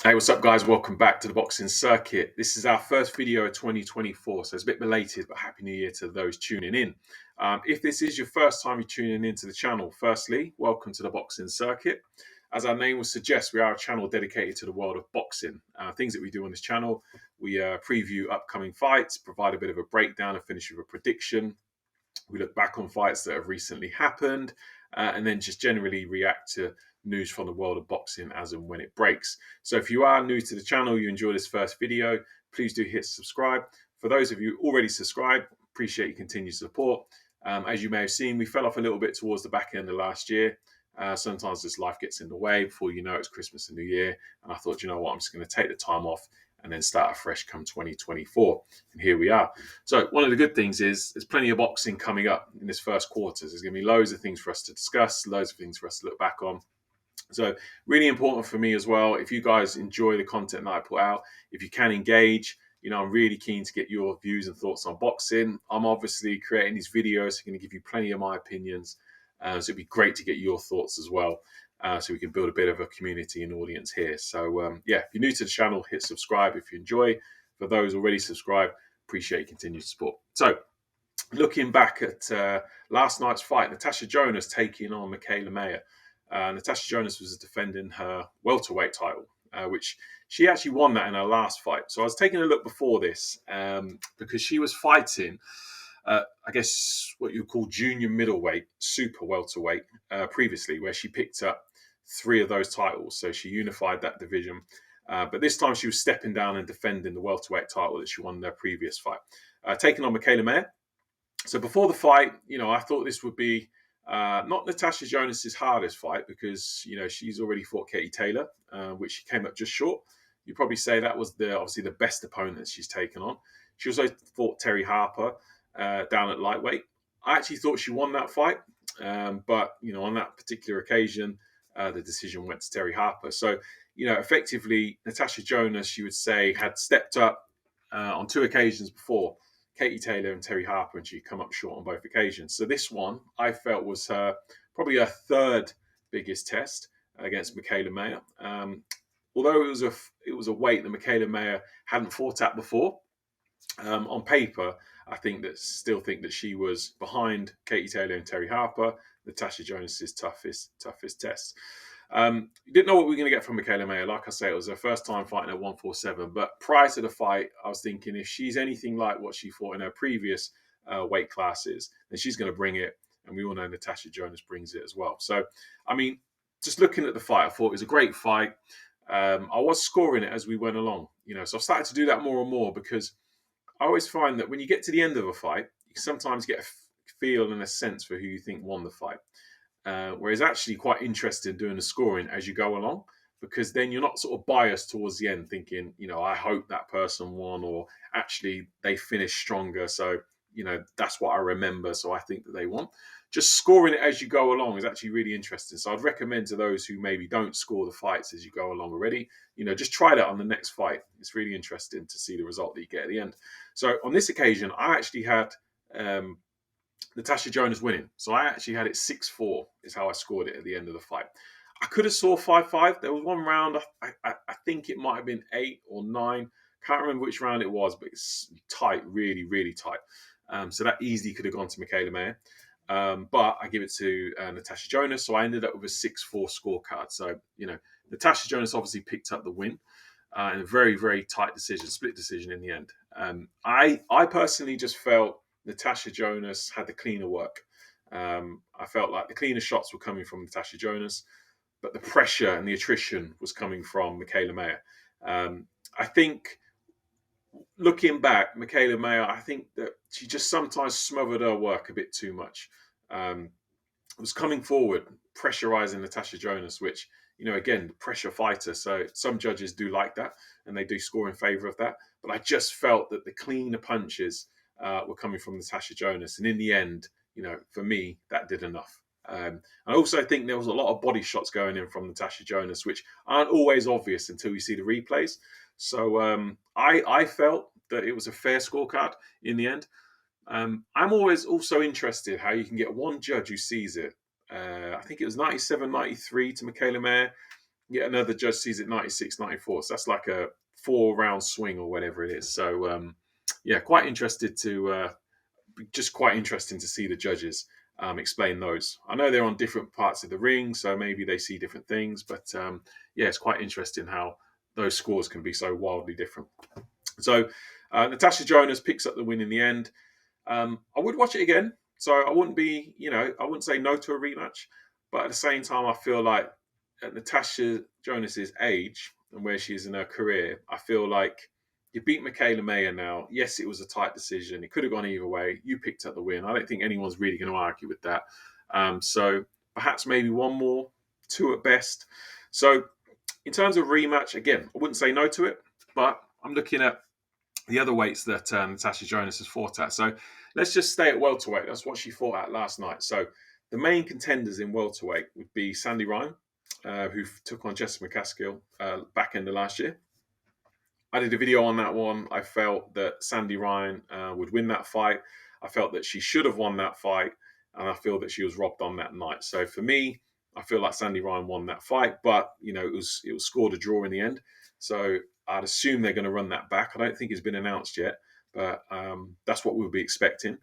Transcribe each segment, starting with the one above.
Hey, what's up, guys? Welcome back to the boxing circuit. This is our first video of 2024, so it's a bit belated, but Happy New Year to those tuning in. If this is your first time you're tuning into the channel, firstly, welcome to the boxing circuit. As our name would suggest, we are a channel dedicated to the world of boxing. Things that we do on this channel, we preview upcoming fights, provide a bit of a breakdown, and finish with a prediction. We look back on fights that have recently happened, and then just generally react to news from the world of boxing as and when it breaks. So if you are new to the channel, you enjoy this first video, please do hit subscribe. For those of you already subscribed, appreciate your continued support. As you may have seen, we fell off a little bit towards the back end of last year. Sometimes this life gets in the way. Before you know, it's Christmas and New Year. And I thought, you know what, I'm just going to take the time off and then start afresh come 2024. And here we are. So one of the good things is there's plenty of boxing coming up in this first quarter. There's going to be loads of things for us to discuss, loads of things for us to look back on. So really important for me as well. If you guys enjoy the content that I put out, if you can engage, I'm really keen to get your views and thoughts on boxing. I'm obviously creating these videos, so I'm going to give you plenty of my opinions. So it'd be great to get your thoughts as well. So we can build a bit of a community and audience here. So if you're new to the channel, hit subscribe if you enjoy. For those already subscribed, appreciate your continued support. So looking back at last night's fight, Natasha Jonas taking on Mikaela Mayer. Natasha Jonas was defending her welterweight title, which she actually won that in her last fight. So I was taking a look before this because she was fighting, I guess what you call junior middleweight, super welterweight previously, where she picked up 3 of those titles. So she unified that division. But this time she was stepping down and defending the welterweight title that she won in her previous fight, taking on Mikaela Mayer. So before the fight, I thought this would be not Natasha Jonas's hardest fight because, she's already fought Katie Taylor, which she came up just short. You'd probably say that was obviously the best opponent she's taken on. She also fought Terry Harper down at lightweight. I actually thought she won that fight, but, on that particular occasion, the decision went to Terry Harper. So, effectively, Natasha Jonas, you would say, had stepped up on 2 occasions before Katie Taylor and Terry Harper, and she'd come up short on both occasions. So this one, I felt, was probably her 3rd biggest test against Mikaela Mayer. Although it was a weight that Mikaela Mayer hadn't fought at before. On paper, I still think that she was behind Katie Taylor and Terry Harper, Natasha Jonas's toughest test. You didn't know what we were going to get from Mikaela Mayer. Like I say, it was her first time fighting at 147. But prior to the fight, I was thinking if she's anything like what she fought in her previous weight classes, then she's going to bring it. And we all know Natasha Jonas brings it as well. So, just looking at the fight, I thought it was a great fight. I was scoring it as we went along, so I've started to do that more and more because I always find that when you get to the end of a fight, you sometimes get a feel and a sense for who you think won the fight. Whereas actually quite interested doing the scoring as you go along, because then you're not sort of biased towards the end thinking, I hope that person won, or actually they finished stronger. So, that's what I remember. So I think that they won. Just scoring it as you go along is actually really interesting. So I'd recommend to those who maybe don't score the fights as you go along already, just try that on the next fight. It's really interesting to see the result that you get at the end. So on this occasion, I actually had Natasha Jonas winning. So I actually had it 6-4 is how I scored it at the end of the fight. I could have saw 5-5. There was one round, I think it might have been 8 or 9. Can't remember which round it was, but it's tight, really, really tight. So that easily could have gone to Mikaela Mayer. But I give it to Natasha Jonas. So I ended up with a 6-4 scorecard. So, Natasha Jonas obviously picked up the win in a very, very tight decision, split decision in the end. I personally just felt Natasha Jonas had the cleaner work. I felt like the cleaner shots were coming from Natasha Jonas, but the pressure and the attrition was coming from Mikaela Mayer. I think looking back, Mikaela Mayer, I think that she just sometimes smothered her work a bit too much. Was coming forward, pressurizing Natasha Jonas, which, again, pressure fighter. So some judges do like that and they do score in favor of that. But I just felt that the cleaner punches were coming from Natasha Jonas. And in the end, for me, that did enough. I also think there was a lot of body shots going in from Natasha Jonas, which aren't always obvious until you see the replays. So I felt that it was a fair scorecard in the end. I'm always also interested how you can get one judge who sees it. I think it was 97-93 to Mikaela Mayer, yet another judge sees it 96, 94. So that's like a 4 round swing or whatever it is. So yeah, quite interested to just quite interesting to see the judges explain those. I know they're on different parts of the ring, so maybe they see different things, but yeah, it's quite interesting how those scores can be so wildly different. So Natasha Jonas picks up the win in the end. I would watch it again, so I wouldn't be, I wouldn't say no to a rematch, but at the same time, I feel like at Natasha Jonas's age and where she is in her career, I feel like you beat Mikaela Mayer now. Yes, it was a tight decision. It could have gone either way. You picked up the win. I don't think anyone's really going to argue with that. So perhaps maybe one more, two at best. So in terms of rematch, again, I wouldn't say no to it, but I'm looking at the other weights that Natasha Jonas has fought at. So let's just stay at welterweight. That's what she fought at last night. So the main contenders in welterweight would be Sandy Ryan, who took on Jessica McCaskill back end of last year. I did a video on that one. I felt that Sandy Ryan would win that fight. I felt that she should have won that fight, and I feel that she was robbed on that night. So for me, I feel like Sandy Ryan won that fight, but it was scored a draw in the end. So I'd assume they're going to run that back. I don't think it's been announced yet, but that's what we'll be expecting.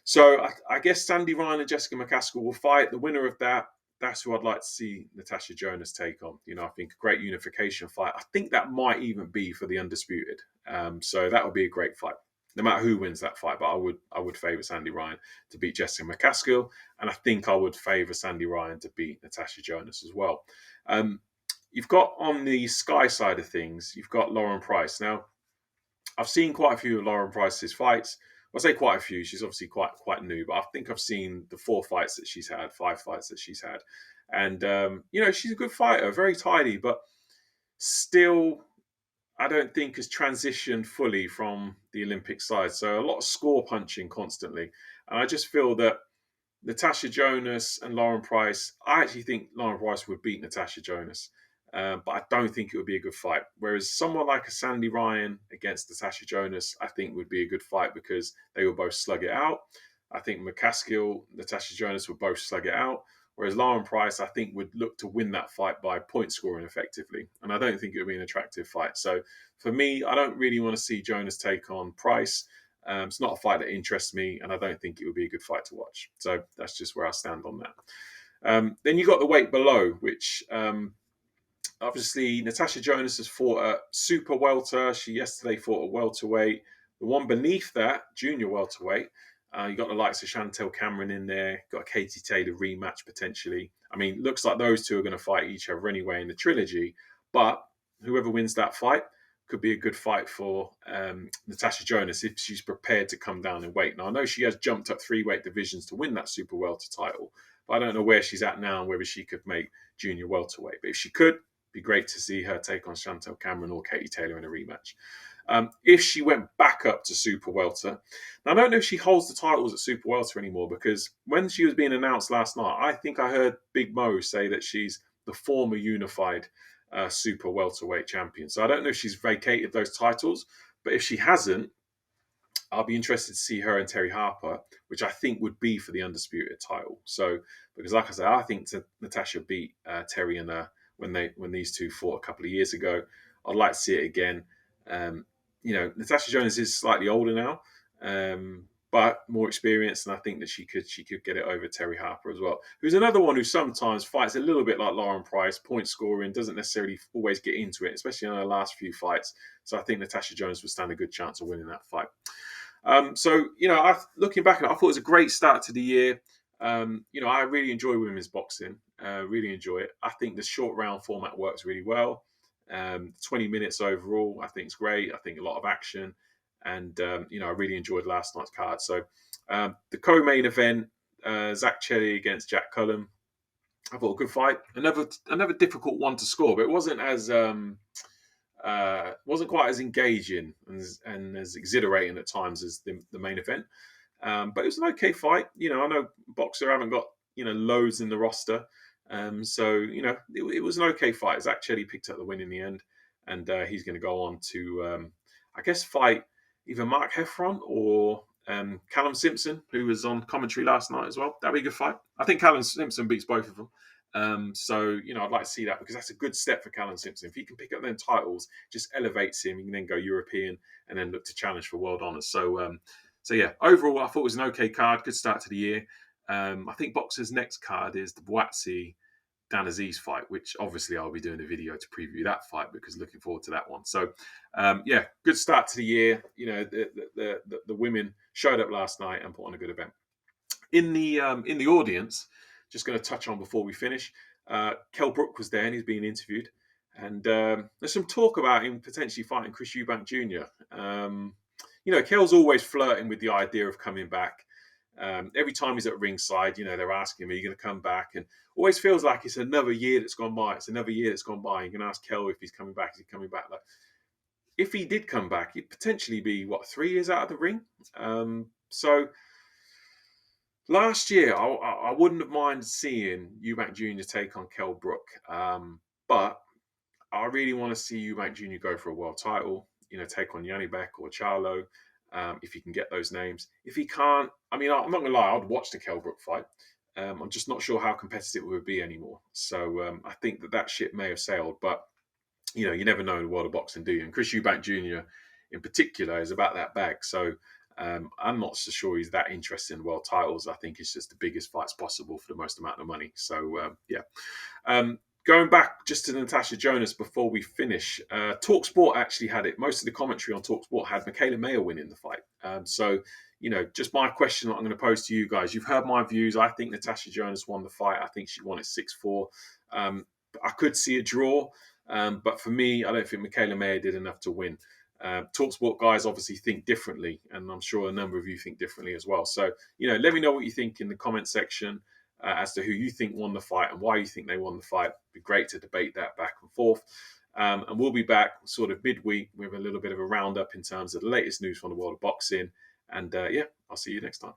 So I guess Sandy Ryan and Jessica McCaskill will fight. The winner of that's who I'd like to see Natasha Jonas take on. I think a great unification fight. I think that might even be for the undisputed. So that would be a great fight, no matter who wins that fight. But I would favour Sandy Ryan to beat Jessica McCaskill, and I think I would favour Sandy Ryan to beat Natasha Jonas as well. You've got on the Sky side of things, you've got Lauren Price. Now, I've seen quite a few of Lauren Price's fights. I say quite a few. She's obviously quite new, but I think I've seen the 5 fights that she's had, and she's a good fighter, very tidy, but still, I don't think has transitioned fully from the Olympic side. So a lot of score punching constantly, and I just feel that Natasha Jonas and Lauren Price. I actually think Lauren Price would beat Natasha Jonas. But I don't think it would be a good fight. Whereas someone like a Sandy Ryan against Natasha Jonas, I think would be a good fight because they will both slug it out. I think McCaskill, Natasha Jonas would both slug it out. Whereas Lauren Price, I think, would look to win that fight by point scoring effectively. And I don't think it would be an attractive fight. So for me, I don't really want to see Jonas take on Price. It's not a fight that interests me, and I don't think it would be a good fight to watch. So that's just where I stand on that. Then you got the weight below, which obviously, Natasha Jonas has fought at super welter. She yesterday fought at welterweight. The one beneath that, junior welterweight, you got the likes of Chantel Cameron in there. Got a Katie Taylor rematch potentially. I mean, looks like those two are going to fight each other anyway in the trilogy. But whoever wins that fight could be a good fight for Natasha Jonas if she's prepared to come down in weight. Now, I know she has jumped up 3 weight divisions to win that super welter title, but I don't know where she's at now and whether she could make junior welterweight. But if she could, be great to see her take on Chantel Cameron or Katie Taylor in a rematch. If she went back up to super welter, now I don't know if she holds the titles at super welter anymore, because when she was being announced last night, I think I heard Big Mo say that she's the former unified super welterweight champion. So I don't know if she's vacated those titles, but if she hasn't, I'll be interested to see her and Terry Harper, which I think would be for the undisputed title. So, because like I said, I think Natasha beat Terry and when these two fought a couple of years ago. I'd like to see it again. Natasha Jonas is slightly older now, but more experienced, and I think that she could get it over Terry Harper as well, who's another one who sometimes fights a little bit like Lauren Price, point scoring, doesn't necessarily always get into it, especially in her last few fights. So I think Natasha Jonas would stand a good chance of winning that fight. Looking back at it, I thought it was a great start to the year. I really enjoy women's boxing. Really enjoy it. I think the short round format works really well. 20 minutes overall, I think it's great. I think a lot of action, and I really enjoyed last night's card. So the co-main event, Zach Chelly against Jack Cullum, I thought a good fight. Another difficult one to score, but it wasn't as wasn't quite as engaging and as exhilarating at times as the main event. But it was an okay fight. I know Boxer haven't got loads in the roster, so it was an okay fight. Zach Chelly picked up the win in the end, and he's going to go on to I guess fight either Mark Heffron or Callum Simpson, who was on commentary last night as well. That'd be a good fight. I think Callum Simpson beats both of them. So, I'd like to see that because that's a good step for Callum Simpson. If he can pick up them titles, just elevates him. He can then go European and then look to challenge for world honours. So yeah, overall, I thought it was an okay card. Good start to the year. I think Boxer's next card is the Boatsi Dan Aziz fight, which obviously I'll be doing a video to preview that fight because looking forward to that one. So, yeah, good start to the year. The women showed up last night and put on a good event. In the audience, just going to touch on before we finish. Kell Brook was there and he's being interviewed, and there's some talk about him potentially fighting Chris Eubank Jr. Kell's always flirting with the idea of coming back. Every time he's at ringside, they're asking him, "Are you going to come back?" And always feels like it's another year that's gone by. It's another year that's gone by. You can ask Kell if he's coming back. Is he coming back? Like, if he did come back, he'd potentially be 3 years out of the ring. So last year, I wouldn't have minded seeing Eubank Jr. take on Kell Brook, but I really want to see Eubank Jr. go for a world title. Take on Janibek or Charlo, if he can get those names. If he can't, I'm not gonna lie, I'd watch the Kell Brook fight. I'm just not sure how competitive it would be anymore. So I think that ship may have sailed, but you never know in the world of boxing, do you? And Chris Eubank Jr. in particular is about that bag. So I'm not so sure he's that interested in world titles. I think it's just the biggest fights possible for the most amount of money. So yeah. Going back just to Natasha Jonas before we finish, TalkSport actually had it. Most of the commentary on TalkSport had Mikaela Mayer winning the fight. So, just my question that I'm going to pose to you guys. You've heard my views. I think Natasha Jonas won the fight. I think she won it 6-4. I could see a draw, but for me, I don't think Mikaela Mayer did enough to win. TalkSport guys obviously think differently, and I'm sure a number of you think differently as well. So, let me know what you think in the comment section. As to who you think won the fight and why you think they won the fight. It'd be great to debate that back and forth. And we'll be back sort of midweek with a little bit of a roundup in terms of the latest news from the world of boxing. And yeah, I'll see you next time.